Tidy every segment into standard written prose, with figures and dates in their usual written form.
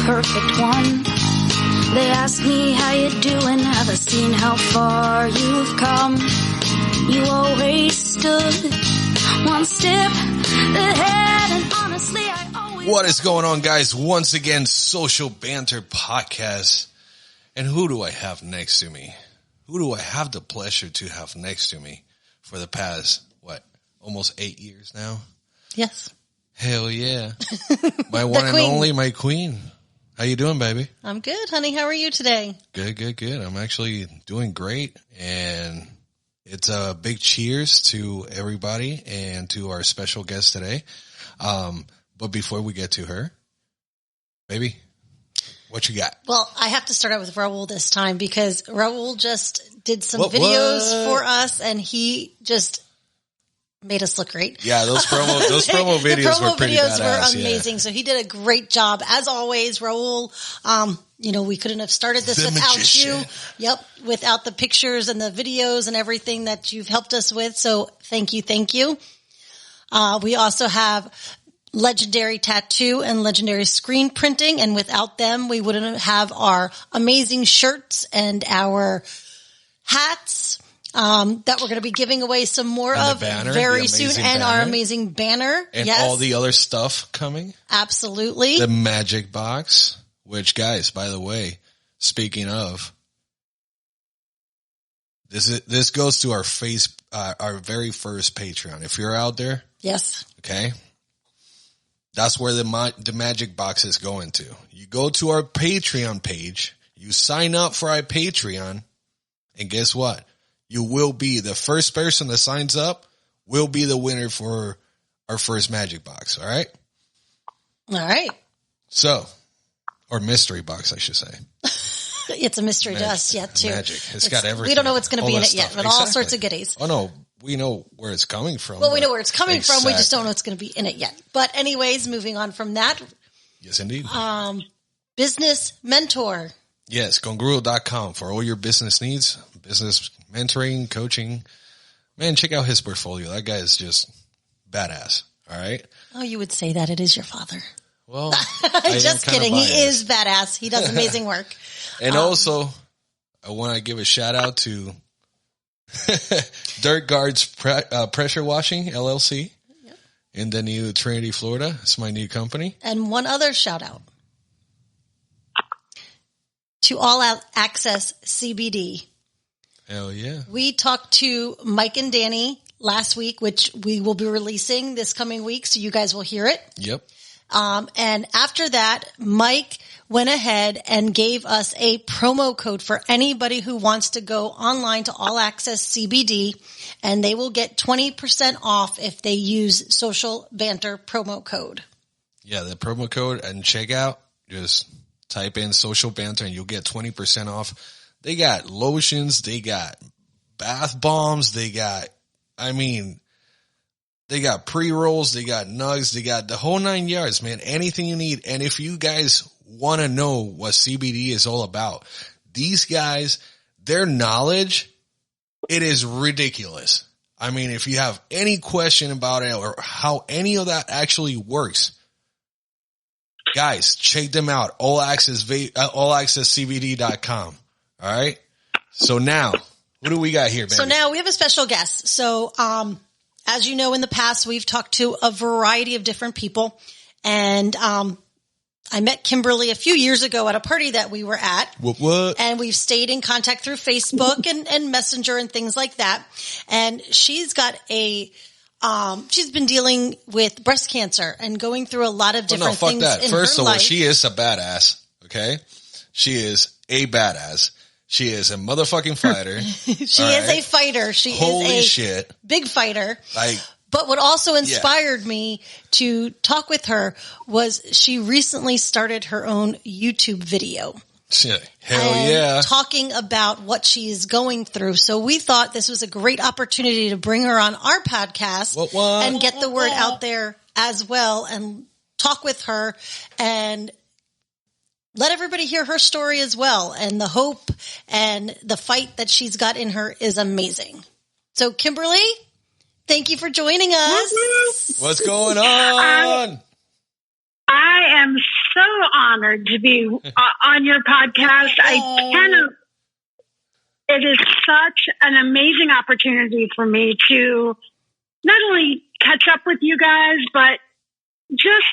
perfect one. They ask me how you doing, have I seen how far you've come? You always stood one step ahead, and honestly, I always... What is going on, guys? Once again, Social Banter Podcast. And who do I have next to me? Who do I have the pleasure to have next to me for the past, almost 8 years now? Yes. Hell yeah. My one and only, my queen. How you doing, baby? I'm good, honey. How are you today? Good. I'm actually doing great. And it's a big cheers to everybody and to our special guest today. But before we get to her, baby, what you got? Well, I have to start out with Raul this time because Raul just did some videos for us, and he just made us look great. Yeah, those promo videos were pretty badass. Were amazing. Yeah. So he did a great job as always, Raul. We couldn't have started this without you. Yep, without the pictures and the videos and everything that you've helped us with. So thank you. We also have Legendary Tattoo and Legendary Screen Printing, and without them, we wouldn't have our amazing shirts and our hats. That we're going to be giving away some more of very soon, and our amazing banner. And all the other stuff coming. Absolutely. The magic box, which, guys, by the way, speaking of, this goes to our very first Patreon. If you're out there. Yes. Okay. That's where the magic box is going to. You go to our Patreon page, you sign up for our Patreon, and guess what? You will be the first person that signs up will be the winner for our first magic box. All right. All right. So, or mystery box, I should say. It's a mystery to us yet too. Magic. It's got everything. We don't know what's going to be in it yet, but all sorts of goodies. Oh no, we know where it's coming from. Well, we know where it's coming from. We just don't know what's going to be in it yet. But anyways, moving on from that. Yes, indeed. Business mentor. Yes, congruo.com for all your business needs, business mentoring, coaching. Man, check out his portfolio. That guy is just badass. All right. Oh, you would say that. It is your father. Well, just kidding. He is badass. He does amazing work. And also, I want to give a shout out to Dirt Guards Pressure Washing, LLC, in the new Trinity, Florida. It's my new company. And one other shout out to All Access CBD. Hell yeah. We talked to Mike and Danny last week, which we will be releasing this coming week, so you guys will hear it. Yep. And after that, Mike went ahead and gave us a promo code for anybody who wants to go online to All Access CBD, and they will get 20% off if they use Social Banter promo code. Yeah, the promo code and checkout, just type in Social Banter and you'll get 20% off. They got lotions, they got bath bombs, they got pre-rolls, they got nugs, they got the whole 9 yards, man. Anything you need. And if you guys want to know what CBD is all about, these guys, their knowledge, it is ridiculous. I mean, if you have any question about it or how any of that actually works, guys, check them out. allaccesscbd.com. All right. So now, what do we got here, baby? So now we have a special guest. So, as you know, in the past, we've talked to a variety of different people, and I met Kimberly a few years ago at a party that we were at. What? And we've stayed in contact through Facebook and Messenger and things like that. And she's got she's been dealing with breast cancer and going through a lot of different things in her life. First of all, she is a badass. Okay. She is a badass. She is a motherfucking fighter. She is a fighter. Holy shit. Big fighter. But what also inspired me to talk with her was she recently started her own YouTube video. Hell yeah. Talking about what she is going through. So we thought this was a great opportunity to bring her on our podcast and get the word out there as well and talk with her and let everybody hear her story as well. And the hope and the fight that she's got in her is amazing. So Kimberly, thank you for joining us. What's going on? I am so honored to be on your podcast. It is such an amazing opportunity for me to not only catch up with you guys, but just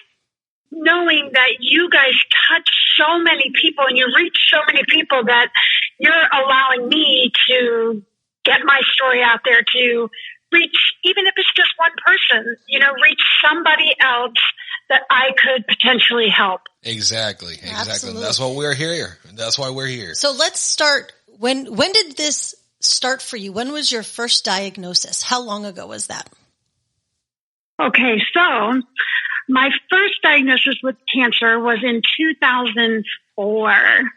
knowing that you guys touch so many people and you reach so many people that you're allowing me to get my story out there to reach, even if it's just one person, reach somebody else that I could potentially help. Exactly. Absolutely. That's what we're here. That's why we're here. So let's start. When did this start for you? When was your first diagnosis? How long ago was that? Okay, so my first diagnosis with cancer was in 2004.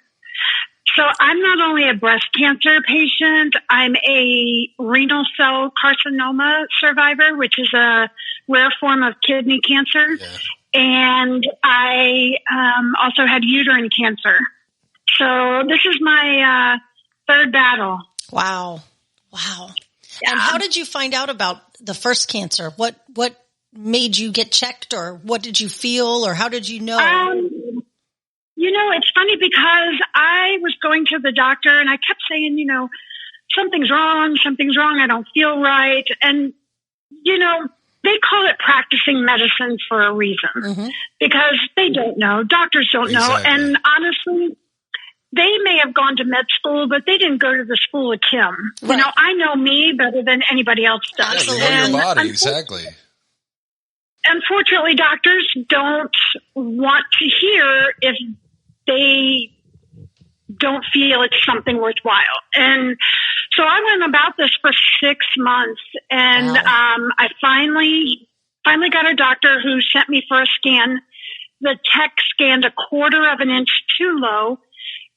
So I'm not only a breast cancer patient, I'm a renal cell carcinoma survivor, which is a rare form of kidney cancer. Yeah. And I also had uterine cancer. So this is my third battle. Wow. Yeah. And how did you find out about the first cancer? What made you get checked, or what did you feel, or how did you know? It's funny because I was going to the doctor and I kept saying, something's wrong. I don't feel right. And, they call it practicing medicine for a reason because they don't know. Doctors don't know. And honestly, they may have gone to med school, but they didn't go to the school of Kim. Right. I know me better than anybody else does. Absolutely. You know your body, exactly. Unfortunately, doctors don't want to hear if they don't feel it's something worthwhile. And so I went about this for 6 months, and I finally got a doctor who sent me for a scan. The tech scanned 1/4 of an inch too low.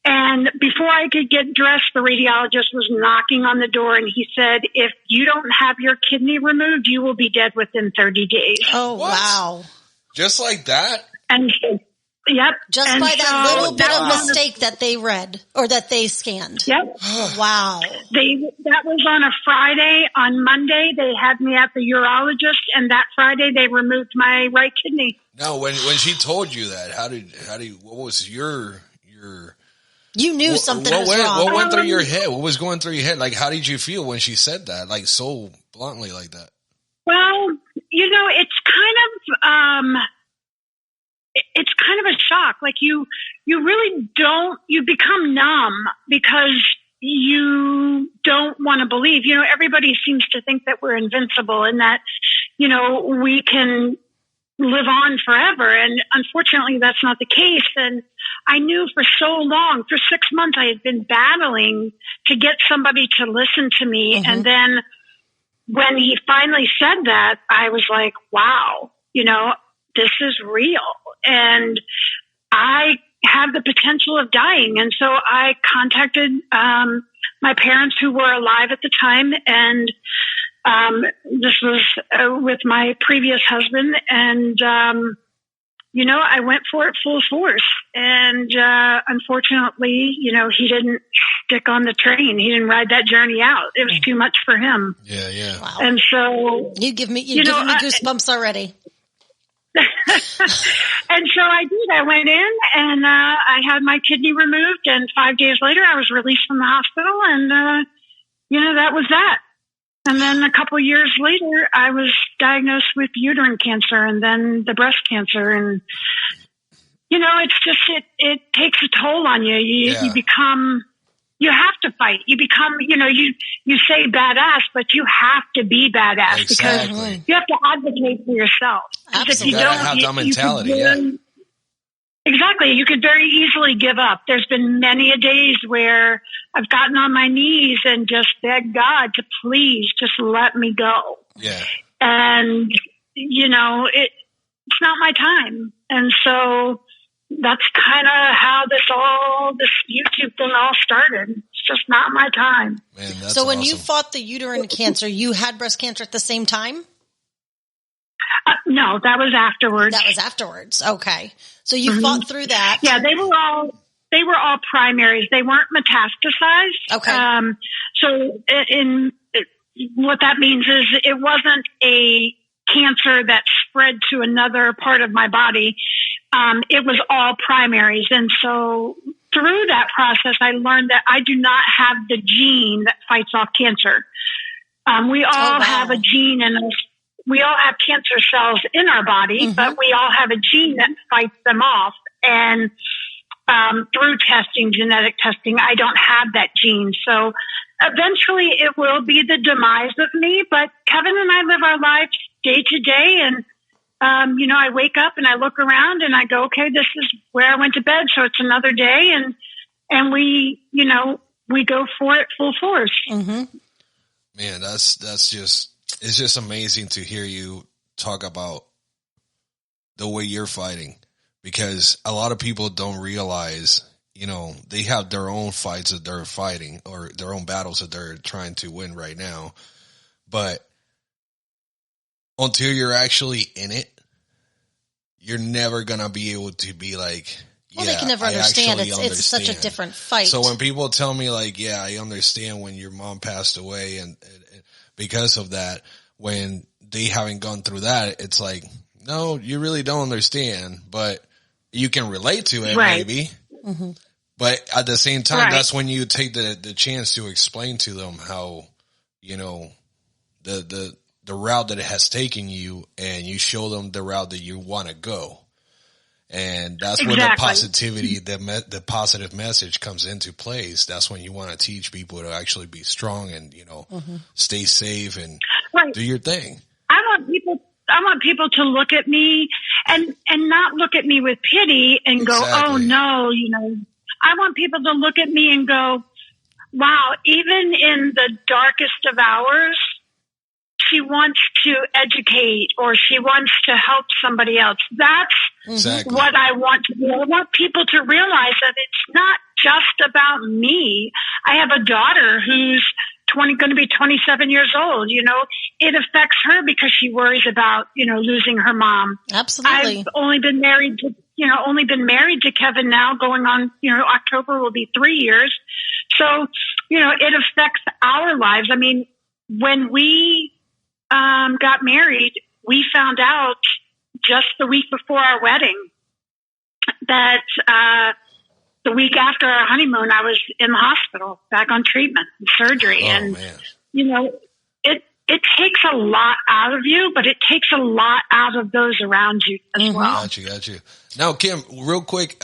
And before I could get dressed, the radiologist was knocking on the door, and he said, if you don't have your kidney removed, you will be dead within 30 days. Oh, What? wow. Just like that? And yep. Just and by that little bit of was mistake that they read or that they scanned. Yep. Wow. That was on a Friday. On Monday, they had me at the urologist, and that Friday they removed my right kidney. No, when she told you that, what was your You knew something was wrong. What went through your head? What was going through your head? Like, how did you feel when she said that? Like, so bluntly like that? Well, it's kind of a shock. Like you really don't, you become numb because you don't want to believe, everybody seems to think that we're invincible and that, we can live on forever. And unfortunately, that's not the case. And I knew for so long, for 6 months, I had been battling to get somebody to listen to me. And then when he finally said that, I was like, wow, this is real. And I have the potential of dying. And so I contacted my parents who were alive at the time. And this was with my previous husband. And, I went for it full force. And unfortunately, he didn't stick on the train. He didn't ride that journey out. It was too much for him. Yeah. Wow. And so you're giving me goosebumps already. And so I did. I went in and I had my kidney removed, and 5 days later I was released from the hospital, and that was that. And then a couple years later I was diagnosed with uterine cancer and then the breast cancer, and it's just it takes a toll on you. You become, you have to fight. You become, you say badass, but you have to be badass because you have to advocate for yourself. Absolutely. If you You gotta don't, have that mentality, Exactly. You could very easily give up. There's been many a days where I've gotten on my knees and just begged God to please just let me go. Yeah. And, it's not my time. And so that's kind of how this YouTube thing all started. It's just not my time. Man, that's so when you awesome. fought the uterine cancer, you had breast cancer at the same time? No, that was afterwards. That was afterwards. Okay. So you fought through that. Yeah, they were all primaries. They weren't metastasized. Okay. So what that means is it wasn't a cancer that spread to another part of my body. it was all primaries. And so through that process, I learned that I do not have the gene that fights off cancer. We all have a gene in us. We all have cancer cells in our body, but we all have a gene that fights them off. And through testing, genetic testing, I don't have that gene. So eventually it will be the demise of me. But Kevin and I live our lives day to day. And, I wake up and I look around and I go, okay, this is where I went to bed. So it's another day. And we, we go for it full force. Man, it's just amazing to hear you talk about the way you're fighting, because a lot of people don't realize, they have their own fights that they're fighting or their own battles that they're trying to win right now. But until you're actually in it, you're never going to be able to be like, well, they can never understand. It's such a different fight. So when people tell me like, yeah, I understand when your mom passed away and because of that, when they haven't gone through that, it's like, no, you really don't understand, but you can relate to it maybe. But at the same time, that's when you take the chance to explain to them how, the route that it has taken you, and you show them the route that you want to go. And that's where the positivity, the positive message comes into place. That's when you want to teach people to actually be strong and, stay safe and do your thing. I want people to look at me and not look at me with pity and go, oh no, I want people to look at me and go, wow, even in the darkest of hours, she wants to educate or she wants to help somebody else. That's what I want to do. I want people to realize that it's not just about me. I have a daughter who's going to be 27 years old. It affects her because she worries about, losing her mom. Absolutely. I've only been married to Kevin now, going on, October will be 3 years. So, it affects our lives. I mean, when we got married, we found out just the week before our wedding that the week after our honeymoon, I was in the hospital, back on treatment and surgery. It takes a lot out of you, but it takes a lot out of those around you as well. Got you. Now, Kim, real quick,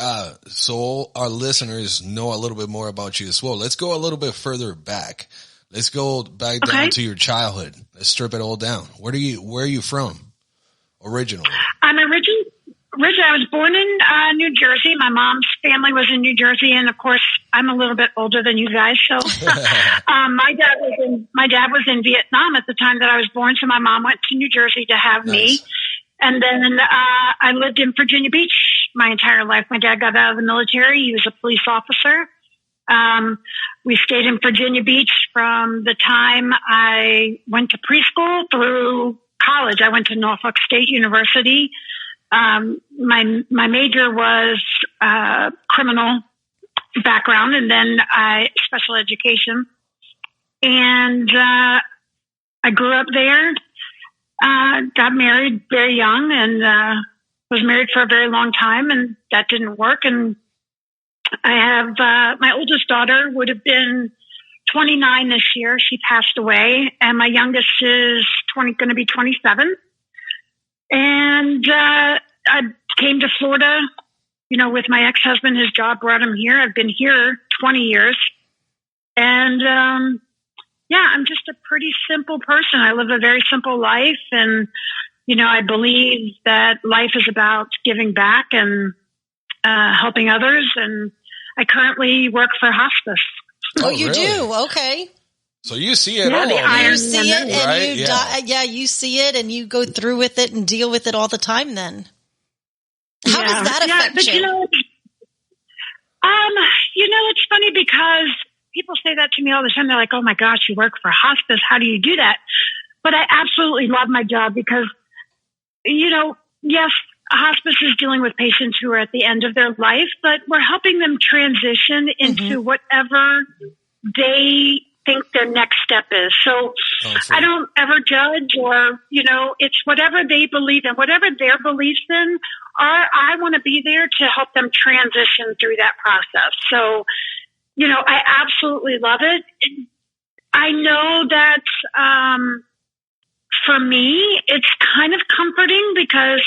so our listeners know a little bit more about you as well. Let's go a little bit further back. Let's go back down to your childhood. Let's strip it all down. Where are you from originally? I'm originally, I was born in New Jersey. My mom's family was in New Jersey, and of course, I'm a little bit older than you guys. So, my dad was in Vietnam at the time that I was born. So my mom went to New Jersey to have me, and then I lived in Virginia Beach my entire life. My dad got out of the military. He was a police officer. We stayed in Virginia Beach from the time I went to preschool through college. I went to Norfolk State University. My major was criminal background, and then special education. And I grew up there. Got married very young, and was married for a very long time, and that didn't work. And I have my oldest daughter would have been 29 this year. She passed away, and my youngest is going to be 27. And I came to Florida, with my ex-husband. His job brought him here. I've been here 20 years, and I'm just a pretty simple person. I live a very simple life, and I believe that life is about giving back and helping others, and I currently work for hospice. Oh, you really? Do? Okay. So you see it all. You see it, and right? You see it, and you go through with it and deal with it all the time. Then, how does that affect you? It's funny because people say that to me all the time. They're like, "Oh my gosh, you work for hospice. How do you do that?" But I absolutely love my job because, yes, hospice is dealing with patients who are at the end of their life, but we're helping them transition into whatever they think their next step is. So I don't ever judge, or, it's whatever they believe in, whatever their beliefs in are. I want to be there to help them transition through that process. So, I absolutely love it. I know that, for me, it's kind of comforting because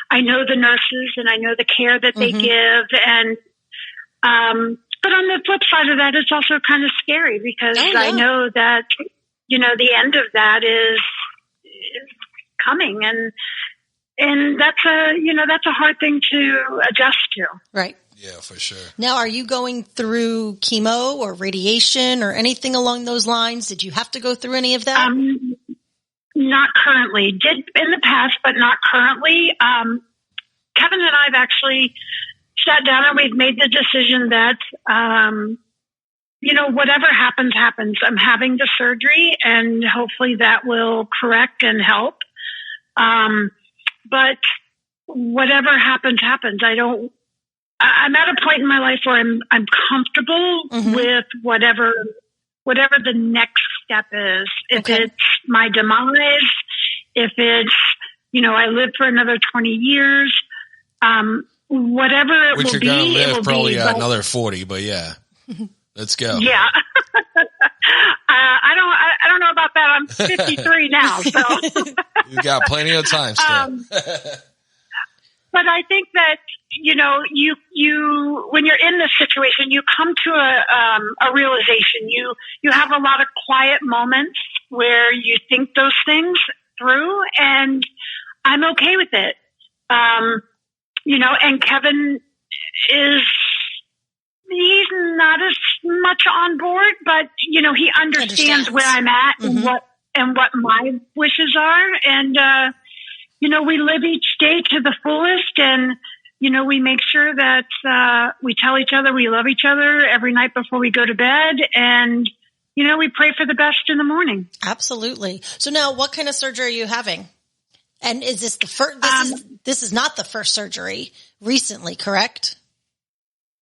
I know the nurses and I know the care that they give. And, but on the flip side of that, it's also kind of scary because I know that, the end of that is coming, and that's a hard thing to adjust to. Right. Yeah, for sure. Now, are you going through chemo or radiation or anything along those lines? Did you have to go through any of that? Not currently. Did in the past, but not currently. Kevin and I have actually sat down and we've made the decision that, whatever happens, happens. I'm having the surgery and hopefully that will correct and help. But whatever happens, happens. I'm at a point in my life where I'm comfortable with whatever the next step is. If it's my demise, if it's, I live for another 20 years, whatever it Which will you're be. going to live probably but another 40, but yeah, let's go. Yeah. I don't know about that. I'm 53 now, so. You've got plenty of time still. But I think that, you when you're in this situation, you come to a realization. You have a lot of quiet moments where you think those things through, and I'm okay with it. And Kevin he's not as much on board, but he understands where I'm at and what my wishes are. And, we live each day to the fullest, and, we make sure that, we tell each other we love each other every night before we go to bed. And, we pray for the best in the morning. Absolutely. So now what kind of surgery are you having? And is this the first, this is not the first surgery recently, correct?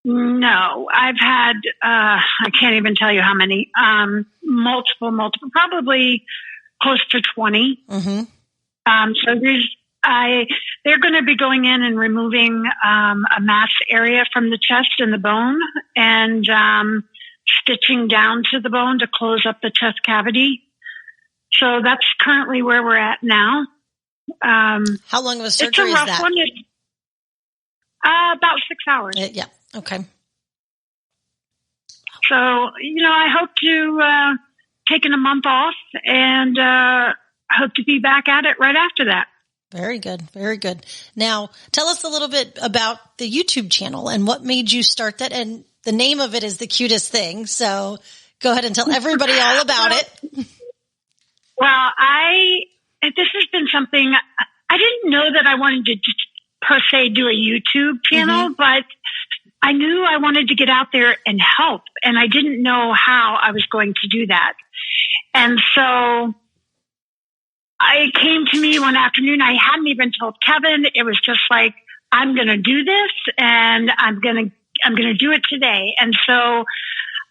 No, I've had, I can't even tell you how many, multiple, probably close to 20. So they're going to be going in and removing, a mass area from the chest and the bone and, stitching down to the bone to close up the chest cavity. So that's currently where we're at now. How long of a surgery is that? It's a rough one. About 6 hours. Yeah. Okay. So, I hope to taking a month off and hope to be back at it right after that. Very good. Very good. Now, tell us a little bit about the YouTube channel and what made you start that. And the name of it is The Cutest Thing. So go ahead and tell everybody all about it. Well, this has been something I didn't know that I wanted to per se do a YouTube channel, but I knew I wanted to get out there and help, and I didn't know how I was going to do that. And so it came to me one afternoon. I hadn't even told Kevin. It was just like, I'm going to do this, and I'm going to do it today. And so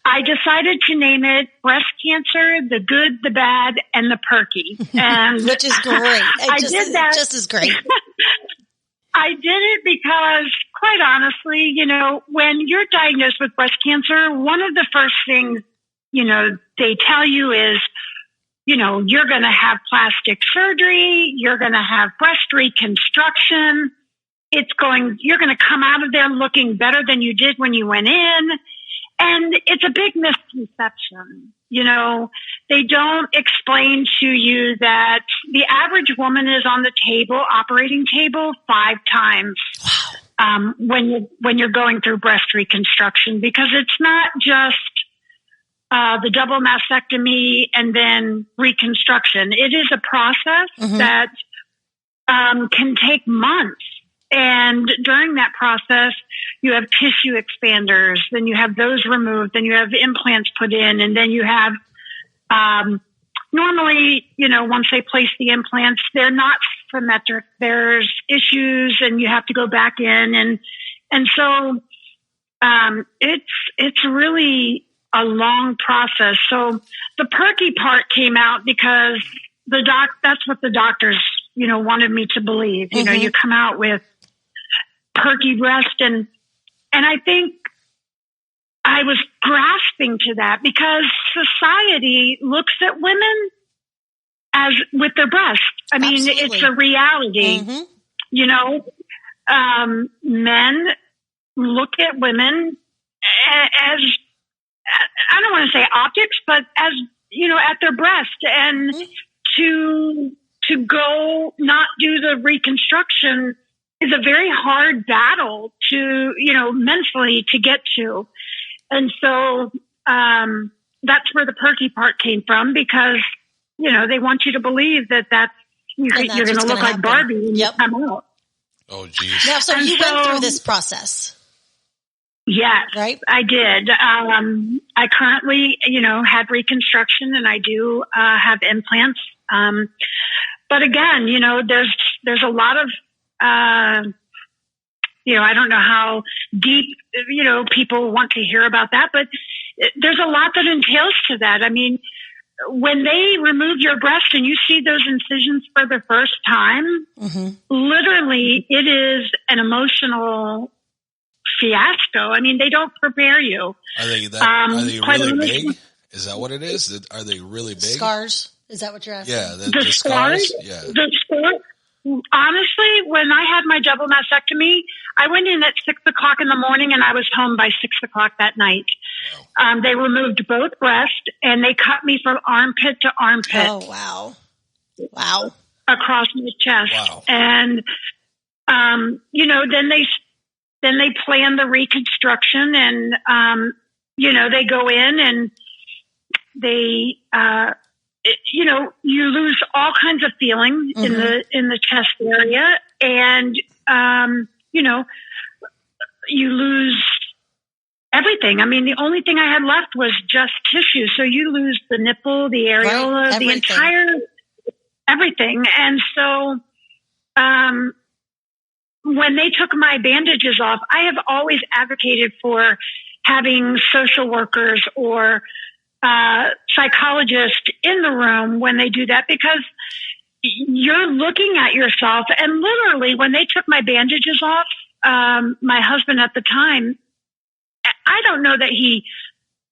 I decided to name it Breast Cancer, the Good, the Bad, and the Perky. And which is great. I did that. Just as great. I did it because, quite honestly, when you're diagnosed with breast cancer, one of the first things, they tell you is, you're going to have plastic surgery, you're going to have breast reconstruction. You're going to come out of there looking better than you did when you went in. And it's a big misconception. They don't explain to you that the average woman is on the operating table 5 times. Wow. When you're going through breast reconstruction, because it's not just the double mastectomy and then reconstruction. It is a process that can take months. And during that process, you have tissue expanders, then you have those removed, then you have implants put in, and then you have, normally, once they place the implants, they're not symmetric. There's issues and you have to go back in. And so, it's really a long process. So the perky part came out because that's what the doctors, wanted me to believe. You come out with perky breast, and I think I was grasping to that because society looks at women as with their breast. I mean, Absolutely. it's a reality. Men look at women as, I don't want to say objects, but as, at their breast, and to go not do the reconstruction is a very hard battle to, mentally to get to. And so, that's where the perky part came from, because, they want you to believe that you're going to look like Barbie when you come out. Oh, geez. Now, so you went through this process. Yes, right? I did. I currently, had reconstruction, and I do have implants. But again, there's a lot of, I don't know how deep, people want to hear about that, but there's a lot that entails to that. I mean, when they remove your breast and you see those incisions for the first time, literally it is an emotional fiasco. I mean, they don't prepare you. Are they really big? Is that what it is? Are they really big? Scars? Is that what you're asking? Yeah, the scars. Yeah. The scars. Honestly, when I had my double mastectomy, I went in at 6:00 in the morning and I was home by 6:00 that night. Wow. They removed both breasts and they cut me from armpit to armpit. Oh, wow. Wow. Across my chest. Wow. And, then they plan the reconstruction, and, they go in and they, you lose all kinds of feeling in the chest area, and, you lose everything. I mean, the only thing I had left was just tissue. So you lose the nipple, the areola, the entire everything. And so, when they took my bandages off, I have always advocated for having social workers or psychologists in the room when they do that, because you're looking at yourself. And literally, when they took my bandages off, my husband at the time, I don't know that he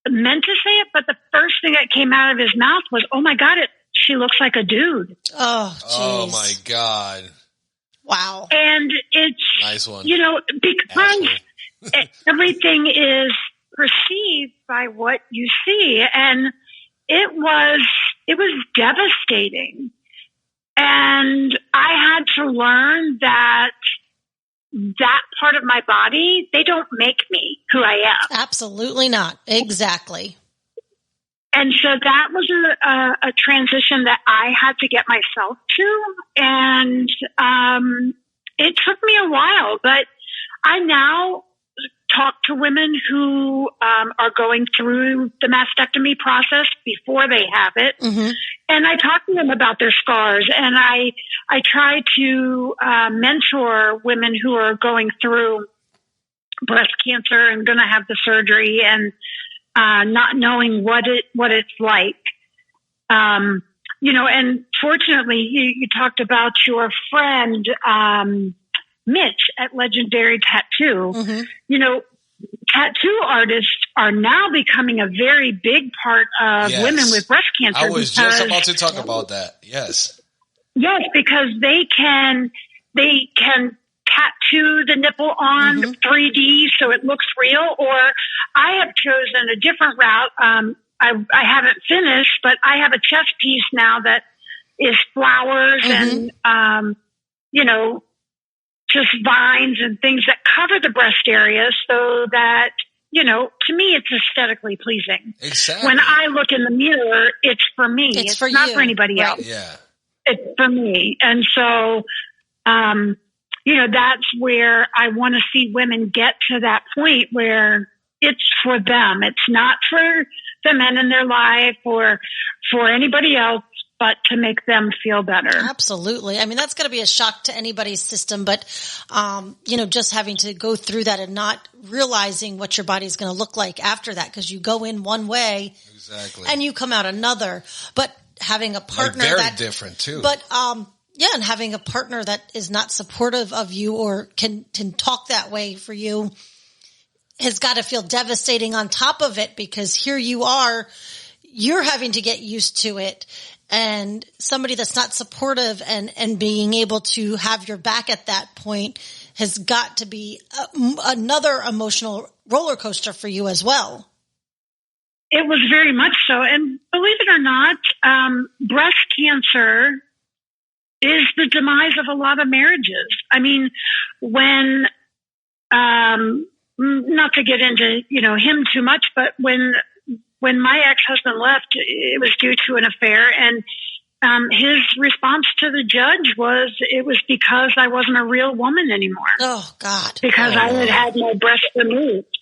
meant to say it, but the first thing that came out of his mouth was, "Oh my God, she looks like a dude." Oh, geez. Oh my God. Wow. And it's, nice one. Because everything is perceived by what you see. And it was devastating. And I had to learn that part of my body, they don't make me who I am. Absolutely not. Exactly. And so that was a transition that I had to get myself to. And it took me a while, but I now talk to women who are going through the mastectomy process before they have it. And I talk to them about their scars, and I try to mentor women who are going through breast cancer and going to have the surgery, and not knowing what it's like. And fortunately, you talked about your friend, Mitch at Legendary Tattoo. Tattoo artists are now becoming a very big part of women with breast cancer. I was just about to talk about that. Yes. Yes, because they can tattoo the nipple on 3D so it looks real, or I have chosen a different route. I haven't finished, but I have a chest piece now that is flowers and, just vines and things that cover the breast area so that, to me, it's aesthetically pleasing. Exactly. When I look in the mirror, it's for me. It's for not you. for anybody Right. else. Yeah. It's for me. And so, that's where I want to see women get to that point where it's for them. It's not for the men in their life or for anybody else. but to make them feel better. Absolutely. I mean, that's going to be a shock to anybody's system, but, just having to go through that and not realizing what your body's going to look like after that, because you go in one way and you come out another, but having a partner very different too. But, and having a partner that is not supportive of you or can talk that way for you has got to feel devastating on top of it, because here you are, you're having to get used to it. And somebody that's not supportive and being able to have your back at that point has got to be another emotional roller coaster for you as well. It was very much so. And believe it or not, breast cancer is the demise of a lot of marriages. I mean, when, not to get into, him too much, but when my ex-husband left, it was due to an affair, and his response to the judge was, it was because I wasn't a real woman anymore. Oh, God. Because I had had my breast removed.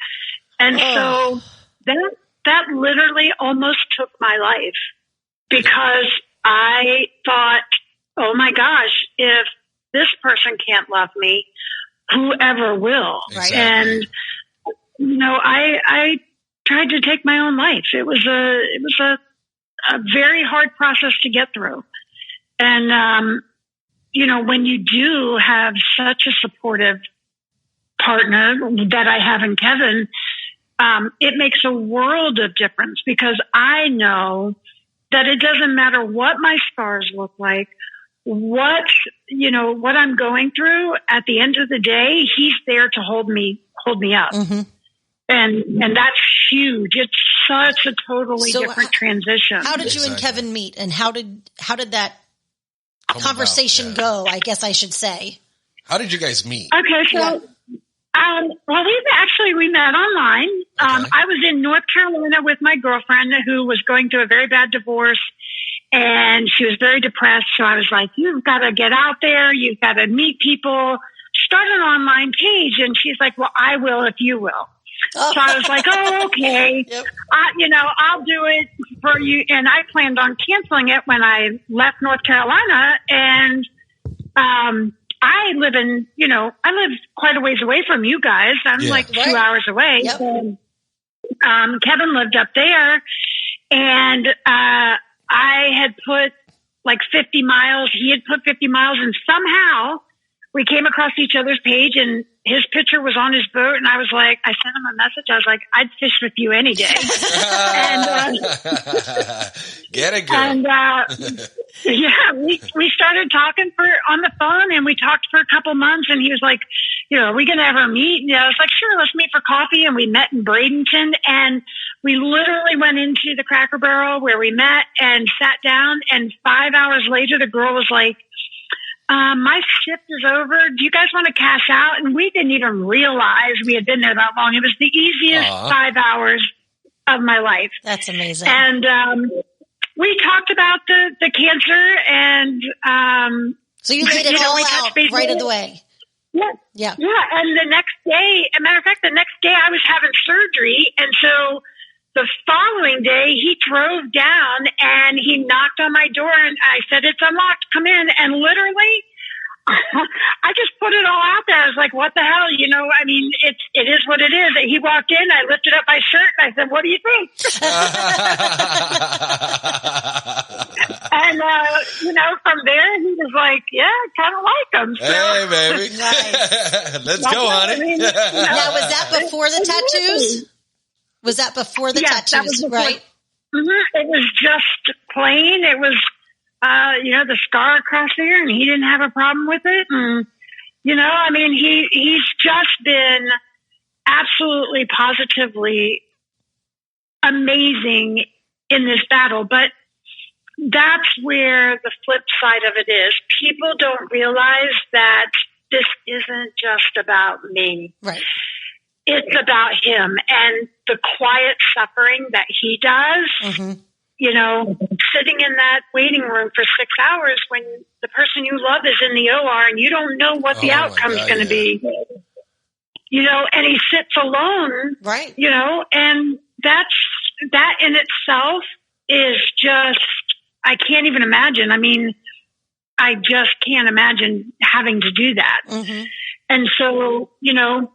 And so that literally almost took my life, because I thought, oh my gosh, if this person can't love me, whoever will. Exactly. And, I tried to take my own life. It was a very hard process to get through. And, when you do have such a supportive partner that I have in Kevin, it makes a world of difference, because I know that it doesn't matter what my scars look like, what I'm going through. At the end of the day, he's there to hold me up. Mm-hmm. And that's huge. It's such a totally different transition. How did you and Kevin meet, and how did that conversation go? I guess I should say. How did you guys meet? Okay, so we met online. Okay. I was in North Carolina with my girlfriend, who was going through a very bad divorce, and she was very depressed. So I was like, "You've got to get out there. You've got to meet people. Start an online page." And she's like, "Well, I will if you will." So I was like, "Oh, okay. Yep. I'll do it for you." And I planned on canceling it when I left North Carolina. And I live quite a ways away from you guys. I'm like 2 hours away. Yep. And, Kevin lived up there, and I had put like 50 miles. He had put 50 miles, and somehow we came across each other's page, and his picture was on his boat. And I was like, I sent him a message. I was like, "I'd fish with you any day." And, get it, girl. And, we started talking on the phone, and we talked for a couple months, and he was like, "Are we going to ever meet?" And I was like, "Sure, let's meet for coffee." And we met in Bradenton, and we literally went into the Cracker Barrel where we met and sat down. And 5 hours later, the girl was like, "My shift is over. Do you guys want to cash out?" And we didn't even realize we had been there that long. It was the easiest 5 hours of my life. That's amazing. And we talked about the cancer, and so you laid it all out right away. Yeah. And the next day, as a matter of fact, I was having surgery, and so the following day, he drove down and he knocked on my door, and I said, "It's unlocked. Come in." And literally, I just put it all out there. I was like, "What the hell?" I mean, it is what it is. He walked in, I lifted up my shirt, and I said, "What do you think?" And, from there, he was like, "Yeah, I kind of like him." So, hey, baby. Nice. Let's go, honey. Now, was that before the tattoos? Was that before the tattoos, right? Mm-hmm. It was just plain. It was, the scar across there, and he didn't have a problem with it. And, he's just been absolutely, positively amazing in this battle. But that's where the flip side of it is. People don't realize that this isn't just about me. Right. It's about him and the quiet suffering that he does. Mm-hmm. Sitting in that waiting room for 6 hours when the person you love is in the OR and you don't know what the outcome's going to be. And he sits alone. Right. And that in itself is just I can't even imagine. I mean, I just can't imagine having to do that. Mm-hmm. And so, you know,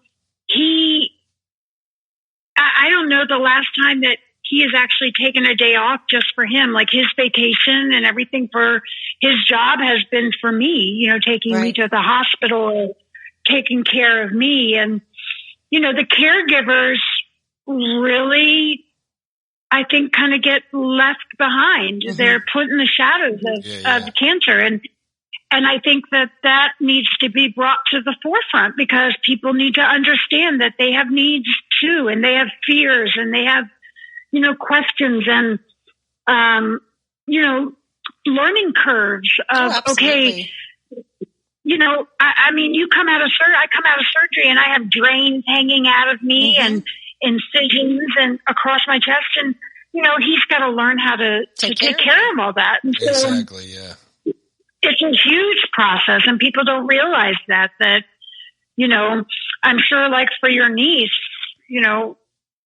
I don't know the last time that he has actually taken a day off just for him. Like his vacation and everything for his job has been for me, you know, taking me to the hospital, taking care of me. And, you know, the caregivers really, I think, kind of get left behind. Mm-hmm. They're put in the shadows of cancer. And I think that needs to be brought to the forefront, because people need to understand that they have needs too, and they have fears, and they have, you know, questions and, you know, learning curves of, okay, you know, I mean, I come out of surgery and I have drains hanging out of me and incisions and across my chest, and, you know, he's got to learn how to take care of all that. And so, exactly. Yeah. It's a huge process, and people don't realize that, you know, I'm sure, like for your niece, you know,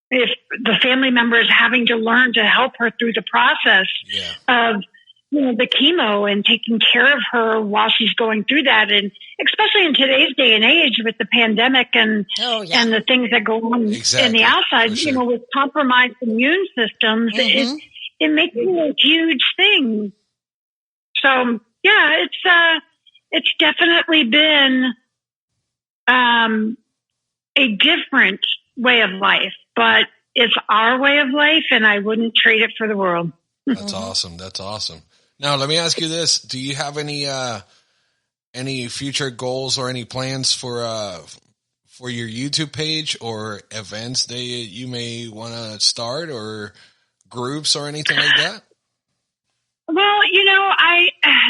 if the family member is having to learn to help her through the process of, you know, the chemo and taking care of her while she's going through that. And especially in today's day and age with the pandemic and the things that go on in the outside, you know, with compromised immune systems, it makes it a huge thing. So, yeah, it's definitely been a different way of life, but it's our way of life, and I wouldn't trade it for the world. That's awesome. That's awesome. Now, let me ask you this: do you have any future goals or any plans for your YouTube page or events that you may want to start, or groups or anything like that? Well, you know,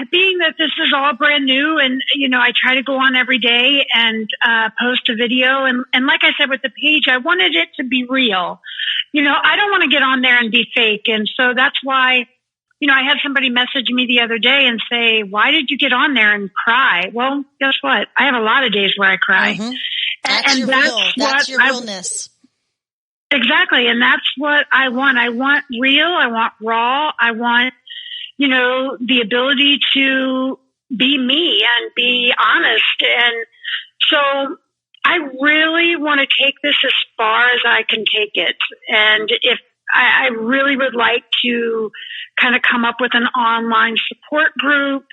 being that this is all brand new, and, you know, I try to go on every day and post a video. And like I said, with the page, I wanted it to be real. You know, I don't want to get on there and be fake. And so that's why, you know, I had somebody message me the other day and say, why did you get on there and cry? Well, guess what? I have a lot of days where I cry. Mm-hmm. That's your realness. Exactly. And that's what I want. I want real. I want raw. I want, you know, the ability to be me and be honest. And so I really want to take this as far as I can take it. And if I really would like to kind of come up with an online support group,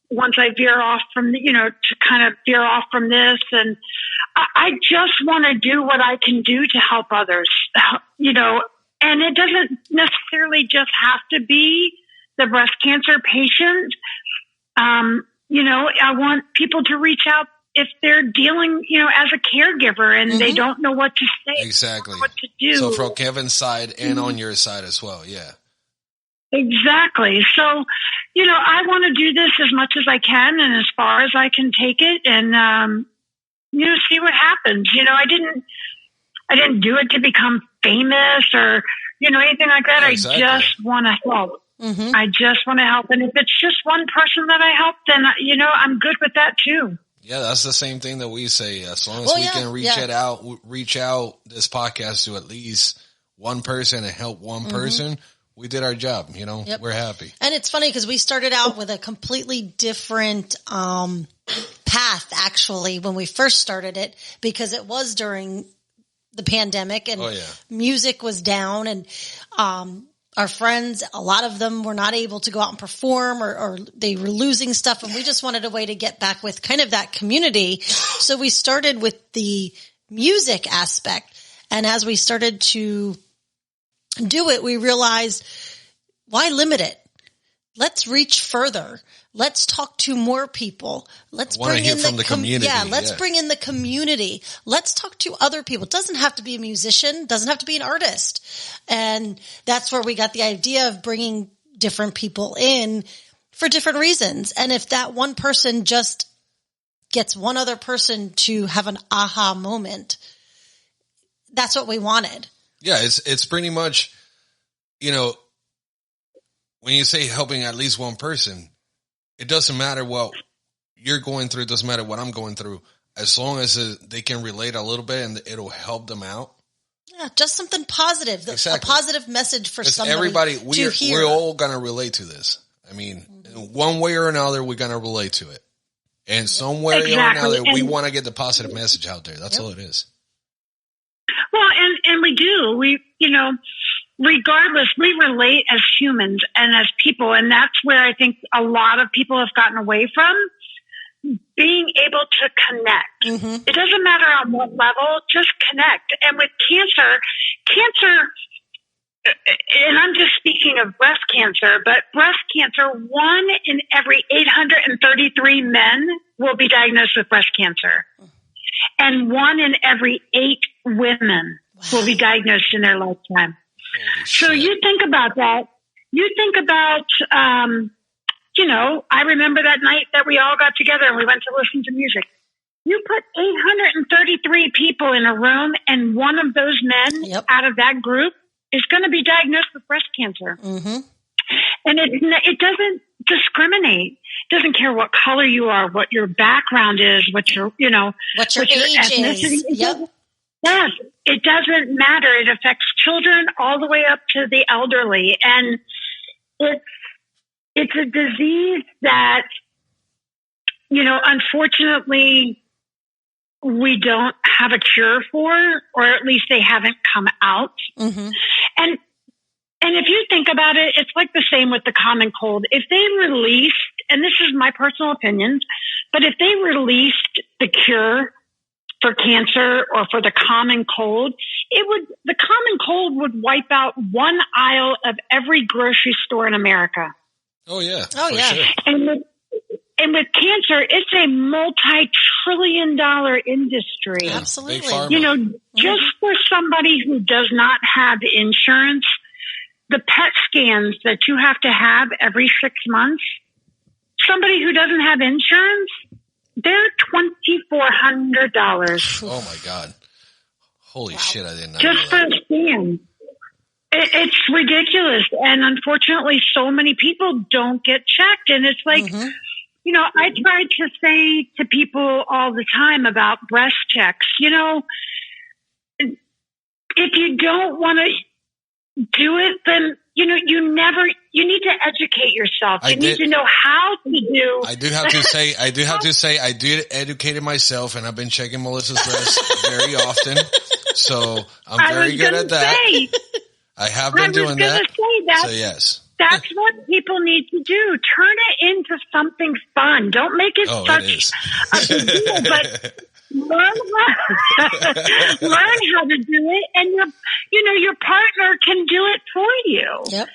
once I veer off from the, you know, to kind of veer off from this. And I just want to do what I can do to help others, you know. And it doesn't necessarily just have to be the breast cancer patient. You know, I want people to reach out if they're dealing, you know, as a caregiver and they don't know what to say. Exactly. What to do. So from Kevin's side and on your side as well. Yeah. Exactly. So, you know, I want to do this as much as I can and as far as I can take it, and, you know, see what happens. You know, I didn't do it to become famous or, you know, anything like that. Exactly. I just want to help. I just want to help. And if it's just one person that I help, then, you know, I'm good with that too. Yeah, that's the same thing that we say. As long as we can reach out this podcast to at least one person and help one person, we did our job. You know, we're happy. And it's funny because we started out with a completely different path, actually, when we first started it, because it was during the pandemic and music was down, and our friends, a lot of them were not able to go out and perform, or they were losing stuff. And we just wanted a way to get back with kind of that community. So we started with the music aspect. And as we started to do it, we realized, why limit it? Let's reach further. Let's talk to more people. Let's bring in the community. Let's bring in the community. Let's talk to other people. It doesn't have to be a musician. Doesn't have to be an artist. And that's where we got the idea of bringing different people in for different reasons. And if that one person just gets one other person to have an aha moment, that's what we wanted. Yeah, it's pretty much, you know, when you say helping at least one person, it doesn't matter what you're going through. It doesn't matter what I'm going through. As long as they can relate a little bit and it'll help them out, Yeah, just something positive. Exactly. A positive message for somebody everybody, to hear. We're all going to relate to this. I mean, one way or another, we're going to relate to it. And some way or another, we want to get the positive message out there. That's all it is. Well, and we do. We, regardless, we relate as humans and as people. And that's where I think a lot of people have gotten away from. Being able to connect. Mm-hmm. It doesn't matter on what level, just connect. And with cancer, and I'm just speaking of breast cancer, but breast cancer, 1 in every 833 men will be diagnosed with breast cancer. And 1 in every 8 women will be diagnosed in their lifetime. So you think about that. You think about, I remember that night that we all got together and we went to listen to music. You put 833 people in a room and one of those men out of that group is going to be diagnosed with breast cancer. Mm-hmm. And it doesn't discriminate. It doesn't care what color you are, what your background is, what your age is. Yep. Yes, it doesn't matter. It affects children all the way up to the elderly. And it's a disease that, unfortunately, we don't have a cure for, or at least they haven't come out. Mm-hmm. And if you think about it, it's like the same with the common cold. If they released, and this is my personal opinion, but if they released the cure for cancer or for the common cold, the common cold would wipe out 1 aisle of every grocery store in America. Oh yeah. Sure. And with cancer, it's a multi-trillion-dollar industry. Absolutely. Just for somebody who does not have insurance, the PET scans that you have to have every 6 months, somebody who doesn't have insurance, they're $2,400. Oh my God. Holy shit. I didn't know. Just for a scan. It's ridiculous. And unfortunately, so many people don't get checked. And it's like, I try to say to people all the time about breast checks, if you don't want to do it, then, you need to educate yourself. You need to know how to do. I do have to say, I did educate myself, and I've been checking Melissa's breast very often. So I'm very good at that. I have been doing that. So yes. That's what people need to do. Turn it into something fun. Don't make it such a big deal, but learn how to do it, and your partner can do it for you. Yep.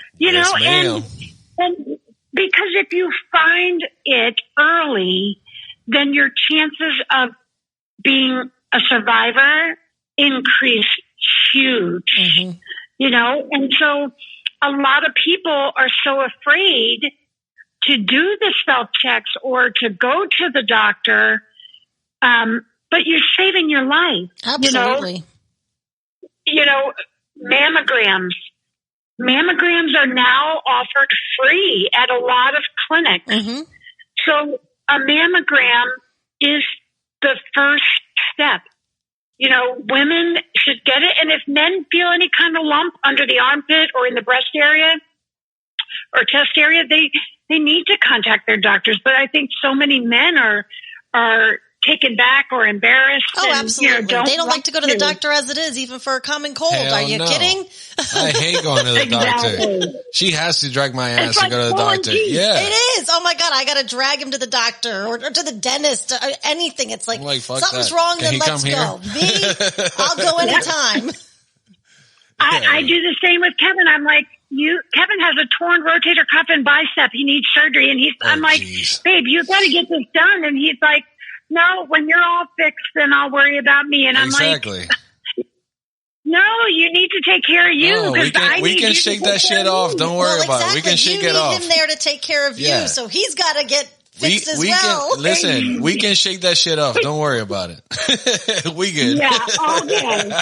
And because if you find it early, then your chances of being a survivor increase huge. Mm-hmm. And so a lot of people are so afraid to do the self checks or to go to the doctor. But you're saving your life. Absolutely. Mammograms. Mammograms are now offered free at a lot of clinics. Mm-hmm. So a mammogram is the first step. Women should get it. And if men feel any kind of lump under the armpit or in the breast area or chest area, they need to contact their doctors. But I think so many men are taken back or embarrassed. Oh, absolutely. They don't like to go to the doctor as it is, even for a common cold. Hell Are you kidding? I hate going to the doctor. She has to drag my ass to go to the doctor. Yeah. It is. Oh my God. I got to drag him to the doctor or to the dentist or anything. It's like something's wrong, then let's go. Me, I'll go anytime. I do the same with Kevin. I'm like, Kevin has a torn rotator cuff and bicep. He needs surgery. And I'm like, babe, you got to get this done. And he's like, no, when you're all fixed, then I'll worry about me. And I'm like, no, you need to take care of you. No, we can shake that shit off. Don't worry about it. We can shake it off. You need him there to take care of you, so he's got to get fixed as well. Listen, we can shake that shit off. Don't worry about it. We good. Yeah, all good.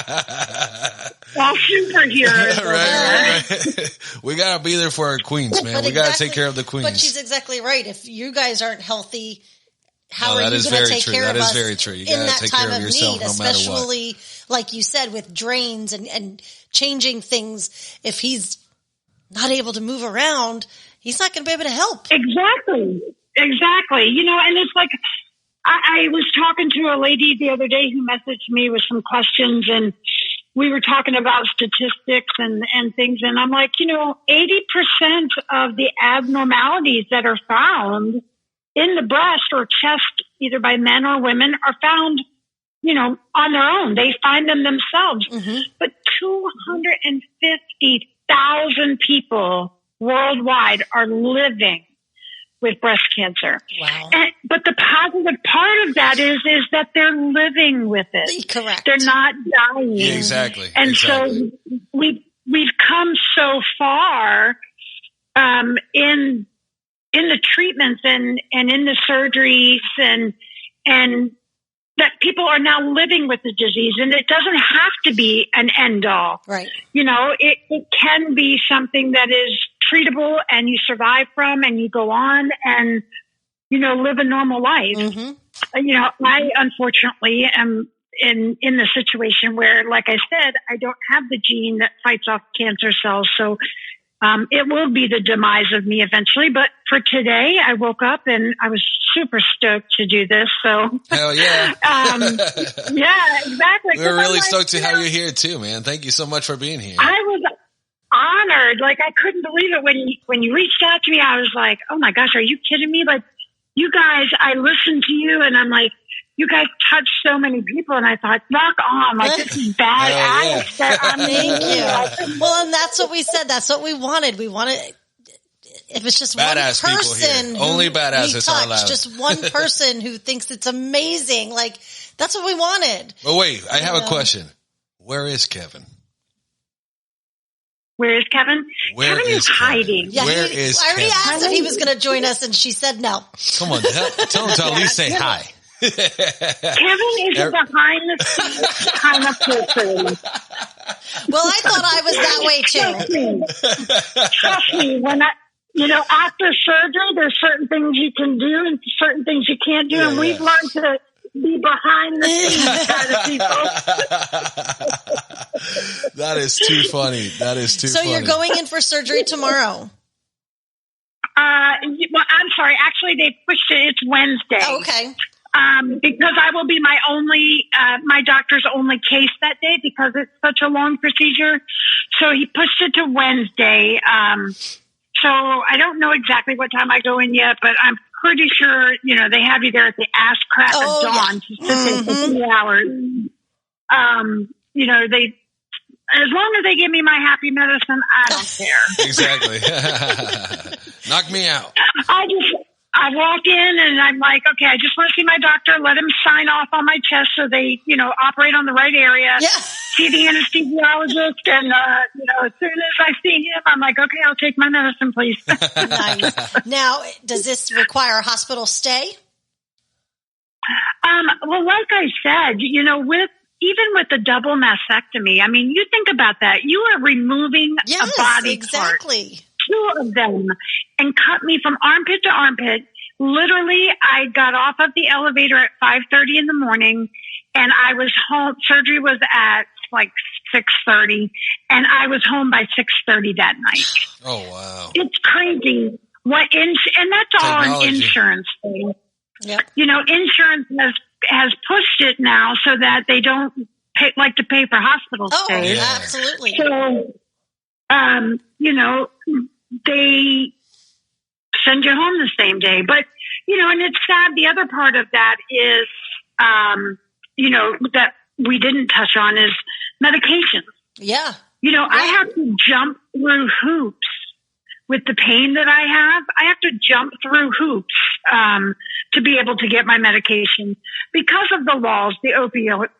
All superheroes. Right. We got to be there for our queens, man. We got to take care of the queens. But she's exactly right. If you guys aren't healthy how are you going to take care of us very true. You in gotta that take time care of of yourself need, no matter what. especially like you said with drains and changing things. If he's not able to move around, he's not going to be able to help. Exactly. And it's like, I was talking to a lady the other day who messaged me with some questions, and we were talking about statistics and things. And I'm like, 80% of the abnormalities that are found in the breast or chest, either by men or women, are found, on their own. They find them themselves. Mm-hmm. But 250,000 people worldwide are living with breast cancer. Wow. But the positive part of that is that they're living with it. Correct. They're not dying. Yeah, exactly. And so we've come so far in the treatments and in the surgeries and that people are now living with the disease, and it doesn't have to be an end all. Right. It can be something that is treatable and you survive from and you go on and, live a normal life. Mm-hmm. I unfortunately am in the situation where, like I said, I don't have the gene that fights off cancer cells. So, it will be the demise of me eventually. But for today, I woke up and I was super stoked to do this. So hell yeah. Yeah, exactly. We're really stoked to have you here too, man. Thank you so much for being here. I was honored. Like, I couldn't believe it when you reached out to me. I was like, oh my gosh, are you kidding me? Like, you guys, I listened to you and I'm like, you guys touched so many people, and I thought, rock on, like, this is badass. Thank you. Well, and that's what we said. That's what we wanted. We wanted, if it's just badass one person, only badass are allowed. Just one person who thinks it's amazing. Like, that's what we wanted. But wait, I have a question. Where is Kevin? Where is Kevin? Kevin is hiding. Yeah, Where is I already Kevin? asked if he was going to join us, and she said no. Come on, tell him to at least say hi. Kevin is a behind the scenes kind of person. Well, I thought I was that way too. Trust me. When after surgery, there's certain things you can do and certain things you can't do, and we've learned to be behind the scenes kind of people. That is too funny. That is too funny. So you're going in for surgery tomorrow? Well, I'm sorry. Actually, they pushed it. It's Wednesday. Oh, okay. Because I will be my doctor's only case that day because it's such a long procedure. So he pushed it to Wednesday. So I don't know exactly what time I go in yet, but I'm pretty sure, they have you there at the ass crack of dawn to sit there for 3 hours. As long as they give me my happy medicine, I don't care. Exactly. Knock me out. I walk in and I'm like, okay, I just want to see my doctor, let him sign off on my chest so they, operate on the right area. Yeah. See the anesthesiologist, and, as soon as I see him, I'm like, okay, I'll take my medicine, please. Nice. Now, does this require a hospital stay? Well, like I said, even with the double mastectomy, I mean, you think about that. You are removing a body part. 2 of them, and cut me from armpit to armpit. Literally, I got off of the elevator at 5:30 in the morning, and I was home. Surgery was at like 6:30, and I was home by 6:30 that night. Oh wow! It's crazy. And that's all an insurance thing. Yep. Insurance has pushed it now so that they don't like to pay for hospital stays. Oh, absolutely. So, they send you home the same day. But, and it's sad. The other part of that is, that we didn't touch on is medications. Yeah. I have to jump through hoops with the pain that I have. I have to jump through hoops to be able to get my medication because of the laws, the opioid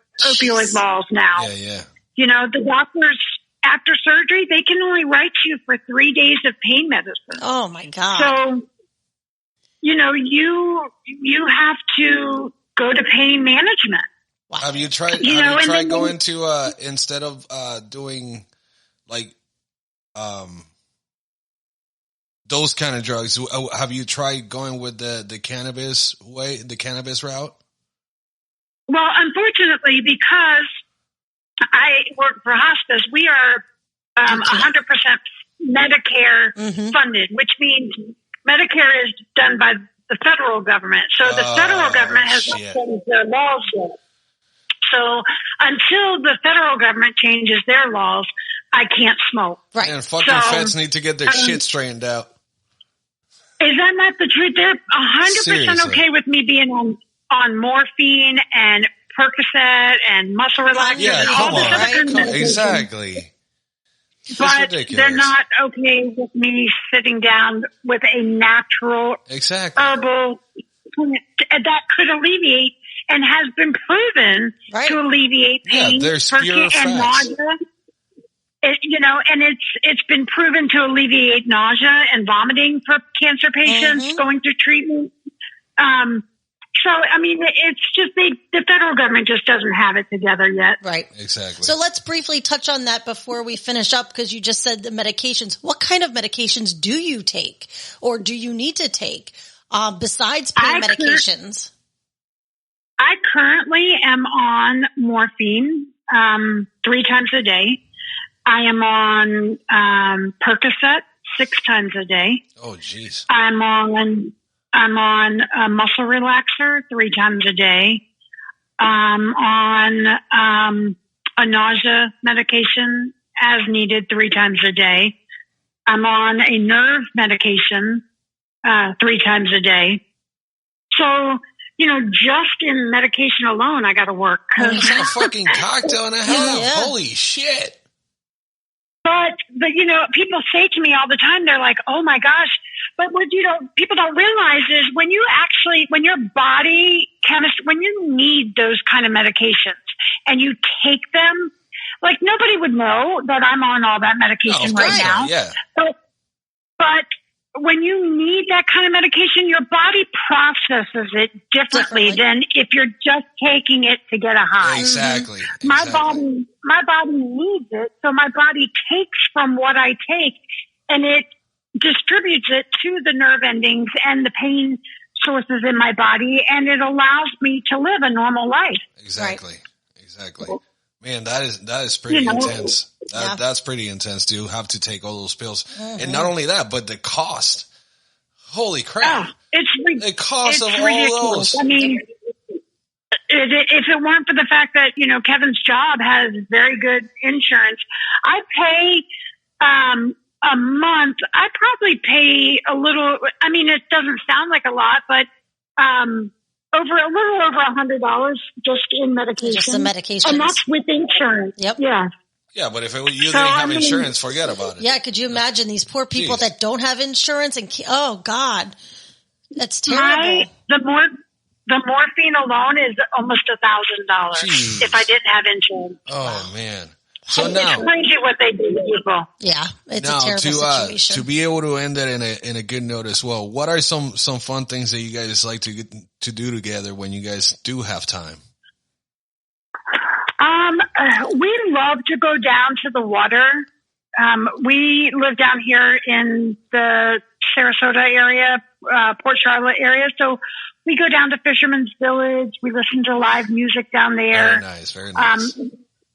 laws now. Yeah. The doctors, after surgery, they can only write you for 3 days of pain medicine. Oh my God. So, you have to go to pain management. Wow. Have you tried going to, instead of, doing like, those kind of drugs. Have you tried going with the cannabis route? Well, unfortunately, because I work for hospice, we are 100% Medicare funded, which means Medicare is done by the federal government. So the federal government has not changed their laws yet. So until the federal government changes their laws, I can't smoke. Right. And fucking feds need to get their shit straightened out. Is that not the truth? They're 100% okay with me being on morphine and Percocet and muscle relaxers. Yeah, come on. Right? Exactly. But they're not okay with me sitting down with a natural herbal that could alleviate and has been proven to alleviate pain and nausea. And it's been proven to alleviate nausea and vomiting for cancer patients going through treatment. So, I mean, it's just the federal government just doesn't have it together yet. Right. Exactly. So let's briefly touch on that before we finish up, because you just said the medications. What kind of medications do you take or do you need to take besides pain medications? I currently am on morphine 3 times a day. I am on Percocet 6 times a day. Oh, jeez. I'm on a muscle relaxer 3 times a day. I'm on a nausea medication as needed 3 times a day. I'm on a nerve medication 3 times a day. So, just in medication alone, I got to work. It's a fucking cocktail and a half. Yeah. Holy shit. But people say to me all the time, they're like, oh my gosh. But what people don't realize is when your body chemistry, when you need those kind of medications and you take them, like nobody would know that I'm on all that medication right now. Yeah. But when you need that kind of medication, your body processes it differently than if you're just taking it to get a high. Exactly. My body needs it, so my body takes from what I take, and it distributes it to the nerve endings and the pain sources in my body, and it allows me to live a normal life. Exactly. Man, that is pretty intense. That's pretty intense to have to take all those pills. And not only that, but the cost. Holy crap. The cost of ridiculous. All those. I mean, if it weren't for the fact that, Kevin's job has very good insurance, I pay a month. I probably pay a little, I mean, it doesn't sound like a lot, but a little over $100 just in medication. Just the medications. And that's with insurance. Yep. Yeah. Yeah, but if you didn't have insurance, forget about it. Yeah, could you imagine these poor people that don't have insurance and oh God, that's terrible. The morphine alone is almost $1,000 if I didn't have insurance. Oh man. So now, it's crazy what they do to people. Yeah, it's a terrible situation. To be able to end it in a good note as well, what are some fun things that you guys like to do together when you guys do have time? We love to go down to the water. We live down here in the Sarasota area, Port Charlotte area, so we go down to Fisherman's Village. We listen to live music down there. Very nice.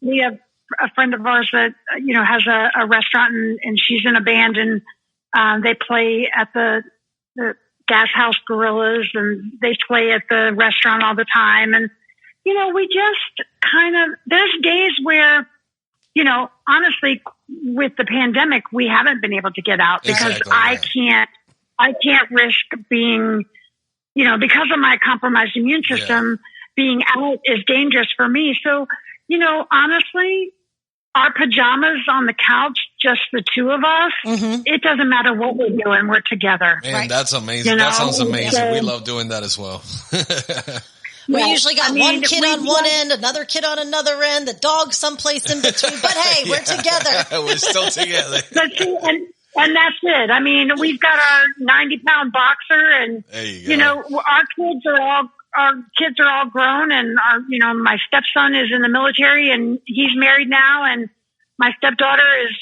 We have a friend of ours that, has a restaurant and she's in a band and, they play at the Gas House Gorillas and they play at the restaurant all the time. And, we just there's days where, honestly with the pandemic, we haven't been able to get out because I can't risk being, because of my compromised immune system, being out is dangerous for me. So, honestly, our pajamas on the couch, just the two of us, it doesn't matter what we're doing, we're together. Man, that's amazing. That sounds amazing. We love doing that as well. We usually got one kid on one end, another kid on another end, the dog someplace in between. But hey, we're together. We're still together. And that's it. I mean, we've got our 90-pound boxer and, our kids are all grown and my stepson is in the military and he's married now. And my stepdaughter is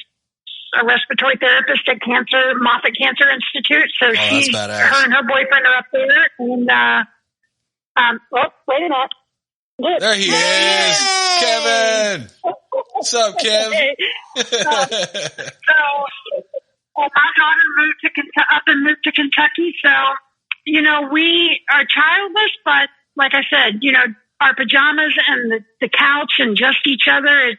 a respiratory therapist at Moffitt Cancer Institute. So her and her boyfriend are up there. And, wait a minute. Look. There he is, Kevin. What's up, Kev? So my daughter moved to Kentucky. So, we are childless, but like I said, our pajamas and the couch and just each other.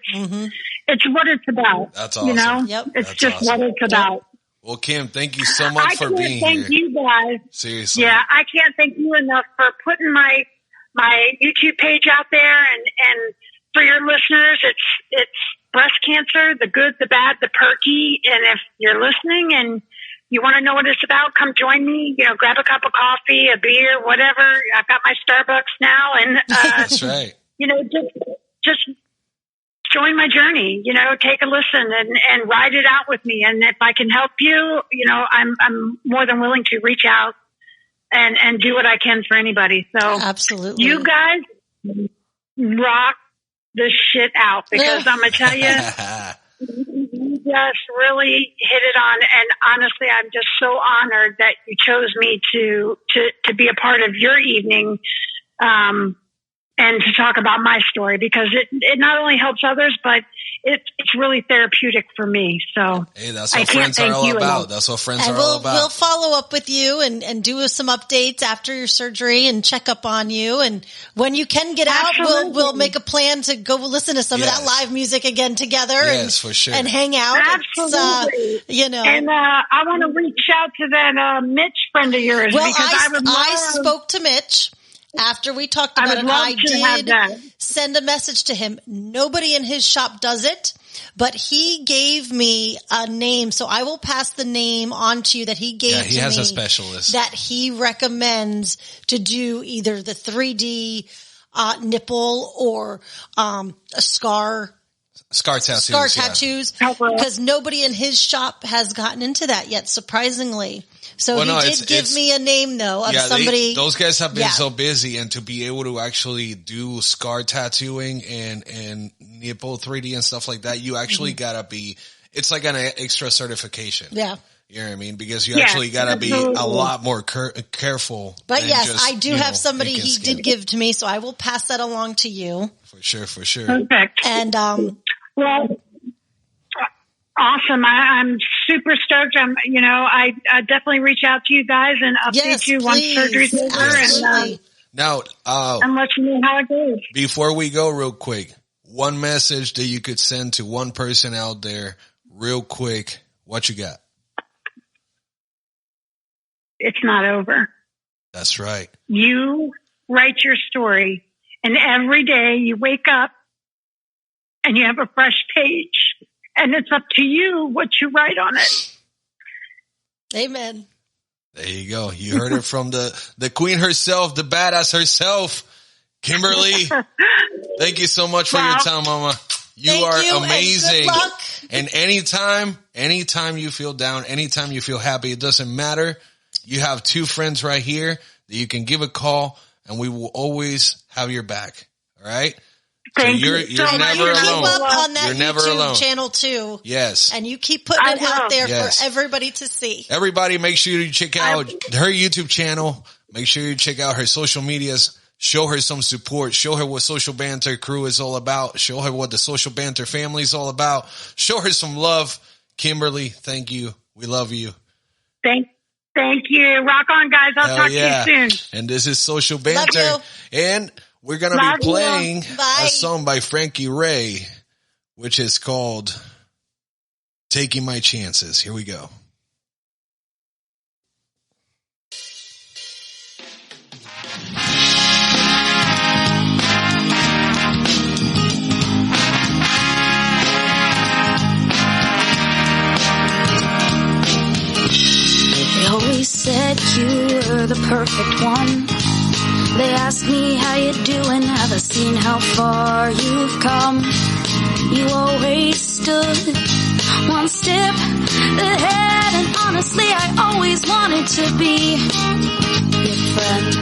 It's what it's about. That's awesome. Yep. It's That's just awesome. what it's about. Well, Kim, thank you so much for being here. Thank you guys. Seriously. Yeah, I can't thank you enough for putting my YouTube page out there, and for your listeners, it's breast cancer, the good, the bad, the perky. And if you're listening and you want to know what it's about, come join me. Grab a cup of coffee, a beer, whatever. I've got my Starbucks now, and that's right. Just join my journey. Take a listen and ride it out with me. And if I can help you, I'm more than willing to reach out and do what I can for anybody. So absolutely, you guys rock the shit out, because I'm gonna tell you, you just really hit it on. And honestly, I'm just so honored that you chose me to be a part of your evening, and to talk about my story, because it not only helps others, but it's really therapeutic for me. So hey, that's what friends are all about. That's what friends are all about. We'll follow up with you and do some updates after your surgery and check up on you. And when you can get out, we'll make a plan to go listen to some of that live music again together. Yes, for sure. And hang out. Absolutely. And I want to reach out to that Mitch friend of yours. Well, because I spoke to Mitch. After we talked about it, I did send a message to him. Nobody in his shop does it, but he gave me a name. So I will pass the name on to you that he gave to me. He has a specialist that he recommends to do either the 3D nipple or a scar tattoos, because nobody in his shop has gotten into that yet, surprisingly. So he did give me a name, though, of somebody. Those guys have been so busy, and to be able to actually do scar tattooing and nipple 3D and stuff like that, you actually gotta be, it's like an extra certification. Yeah. You know what I mean? Because you actually gotta be a lot more careful. But yes, I do have somebody he did give to me, so I will pass that along to you. For sure. Perfect. And, well, awesome. I'm super stoked. I definitely reach out to you guys and update you once surgery's over. And, now, and let you know how it goes. Before we go, real quick, one message that you could send to one person out there, real quick. What you got? It's not over. That's right. You write your story, and every day you wake up and you have a fresh page, and it's up to you what you write on it. Amen. There you go. You heard it from the queen herself, the badass herself, Kimberly. Thank you so much for your time, Mama. You are amazing. And anytime you feel down, anytime you feel happy, it doesn't matter. You have two friends right here that you can give a call, and we will always have your back. All right? Thank you're never alone. Keep up on that you're never YouTube alone. channel too. Yes. And you keep putting it out there for everybody to see. Everybody, make sure you check out her YouTube channel. Make sure you check out her social medias. Show her some support. Show her what Social Banter Crew is all about. Show her what the Social Banter family is all about. Show her some love. Kimberly, thank you. We love you. Thank you. Rock on, guys. I'll talk to you soon. And this is Social Banter. And we're going to be playing a song by Frankie Ray, which is called Taking My Chances. Here we go. They always said you were the perfect one. They asked me how you doing, have I seen how far you've come? You always stood one step ahead, and honestly I always wanted to be your friend.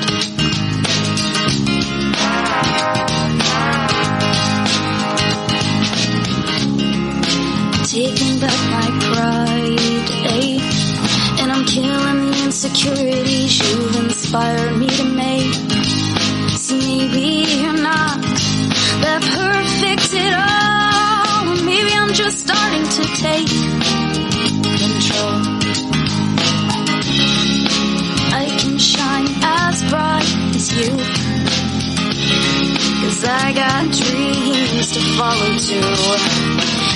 Taking back my pride, inspired me to make. So maybe you're not that perfect at all. Maybe I'm just starting to take control. I can shine as bright as you, 'cause I got dreams to follow too.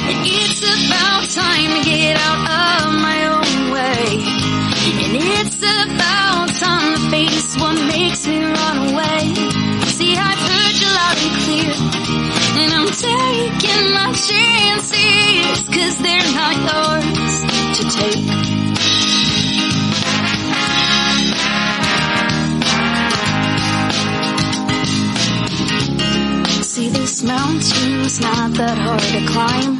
And it's about time to get out of my own way. And it's about time to face what makes me run away. See, I've heard you loud and clear, and I'm taking my chances, 'cause they're not yours to take. See, this mountain's not that hard to climb.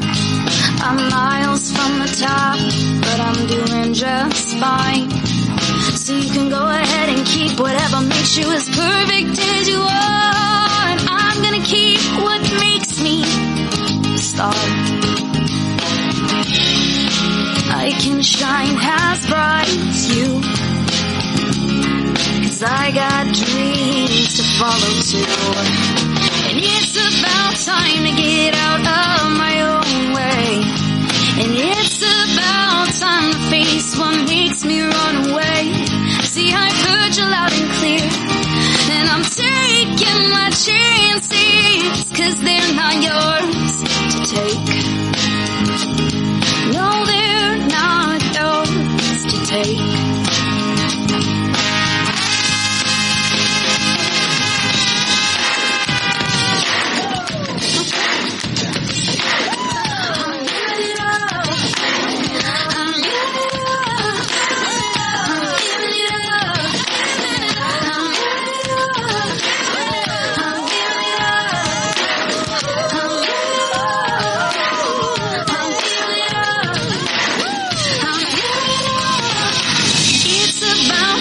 I'm miles from the top, but I'm doing just fine. So you can go ahead and keep whatever makes you as perfect as you are. And I'm gonna keep what makes me a star. I can shine as bright as you, 'cause I got dreams to follow too. And it's about time to get out of my own way. And it's about time to face what makes me run away. See, I've heard you loud and clear, and I'm taking my chances, 'cause they're not yours to take. No, they're not yours to take.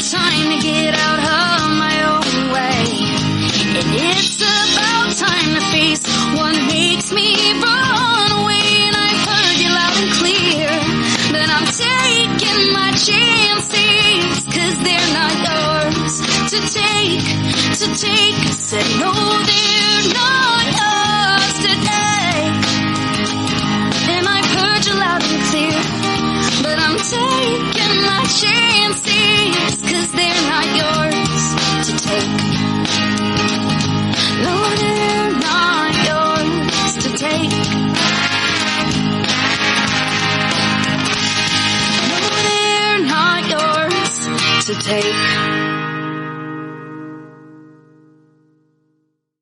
Time to get out of my own way. And it's about time to face what makes me run away. And I've heard you loud and clear, but I'm taking my chances, 'cause they're not yours to take. Said no, they're not yours to take. And I've heard you loud and clear, but I'm taking my chances, 'cause they're not yours to take. No, they're not yours to take. No, they're not yours to take.